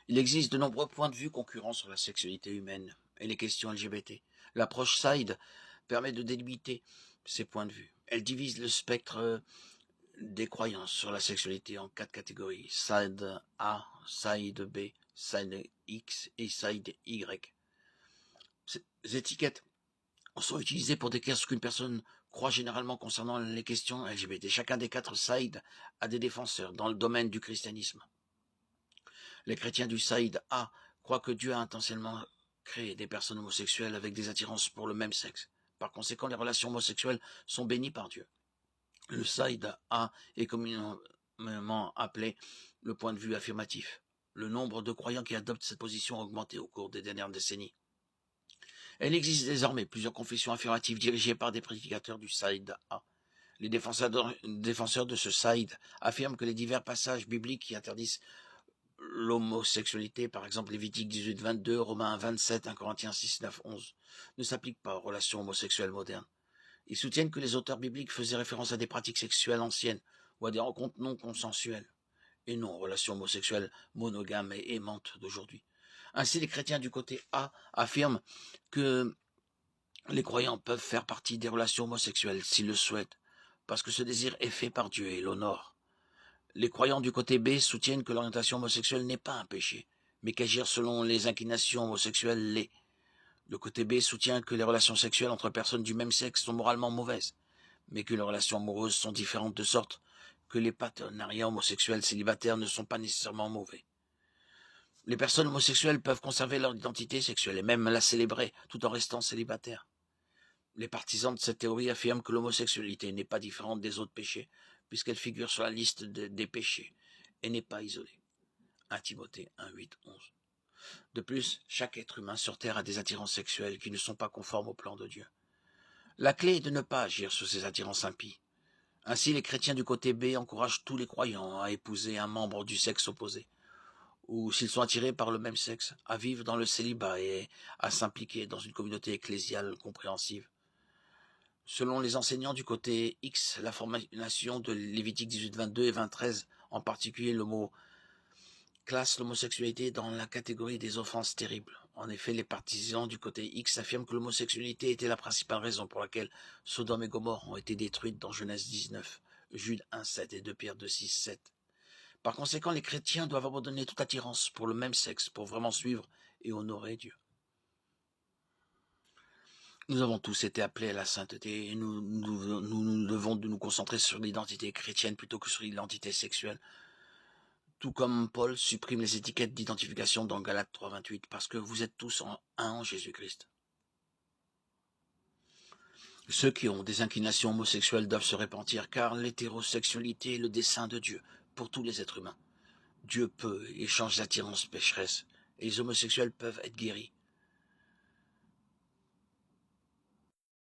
Il existe de nombreux points de vue concurrents sur la sexualité humaine et les questions LGBT. L'approche Side permet de délimiter ces points de vue. Elle divise le spectre des croyances sur la sexualité en 4 catégories: Side A, Side B, Side X et Side Y. Ces étiquettes sont utilisées pour décrire ce qu'une personne croit généralement concernant les questions LGBT. Chacun des 4 sides a des défenseurs dans le domaine du christianisme. Les chrétiens du Side A croient que Dieu a intentionnellement créé des personnes homosexuelles avec des attirances pour le même sexe. Par conséquent, les relations homosexuelles sont bénies par Dieu. Le Side A est communément appelé le point de vue affirmatif. Le nombre de croyants qui adoptent cette position a augmenté au cours des dernières décennies. Il existe désormais plusieurs confessions affirmatives dirigées par des prédicateurs du Side A. Les défenseurs de ce Side affirment que les divers passages bibliques qui interdisent l'homosexualité, par exemple Lévitique 18, 22, Romains 27, 1 Corinthiens 6, 9, 11, ne s'appliquent pas aux relations homosexuelles modernes. Ils soutiennent que les auteurs bibliques faisaient référence à des pratiques sexuelles anciennes ou à des rencontres non consensuelles, et non aux relations homosexuelles monogames et aimantes d'aujourd'hui. Ainsi, les chrétiens du côté A affirment que les croyants peuvent faire partie des relations homosexuelles s'ils le souhaitent, parce que ce désir est fait par Dieu et l'honore. Les croyants du côté B soutiennent que l'orientation homosexuelle n'est pas un péché, mais qu'agir selon les inclinations homosexuelles l'est. Le côté B soutient que les relations sexuelles entre personnes du même sexe sont moralement mauvaises, mais que les relations amoureuses sont différentes de sorte que les partenariats homosexuels célibataires ne sont pas nécessairement mauvais. Les personnes homosexuelles peuvent conserver leur identité sexuelle et même la célébrer tout en restant célibataires. Les partisans de cette théorie affirment que l'homosexualité n'est pas différente des autres péchés, puisqu'elle figure sur la liste des péchés et n'est pas isolée. 1 Timothée 1, 8, 11. De plus, chaque être humain sur Terre a des attirances sexuelles qui ne sont pas conformes au plan de Dieu. La clé est de ne pas agir sur ces attirances impies. Ainsi, les chrétiens du côté B encouragent tous les croyants à épouser un membre du sexe opposé, ou s'ils sont attirés par le même sexe, à vivre dans le célibat et à s'impliquer dans une communauté ecclésiale compréhensive. Selon les enseignants du côté X, la formulation de Lévitique 18, 22 et 23, en particulier le mot, classe l'homosexualité dans la catégorie des offenses terribles. En effet, les partisans du côté X affirment que l'homosexualité était la principale raison pour laquelle Sodome et Gomorrhe ont été détruites dans Genèse 19, Jude 1, 7 et 2 Pierre 2, 6, 7. Par conséquent, les chrétiens doivent abandonner toute attirance pour le même sexe pour vraiment suivre et honorer Dieu. Nous avons tous été appelés à la sainteté et nous devons nous concentrer sur l'identité chrétienne plutôt que sur l'identité sexuelle. Tout comme Paul supprime les étiquettes d'identification dans Galates 3, 28, parce que vous êtes tous un en Jésus-Christ. Ceux qui ont des inclinations homosexuelles doivent se repentir, car l'hétérosexualité est le dessein de Dieu pour tous les êtres humains. Dieu peut et change l'attirance pécheresse, et les homosexuels peuvent être guéris.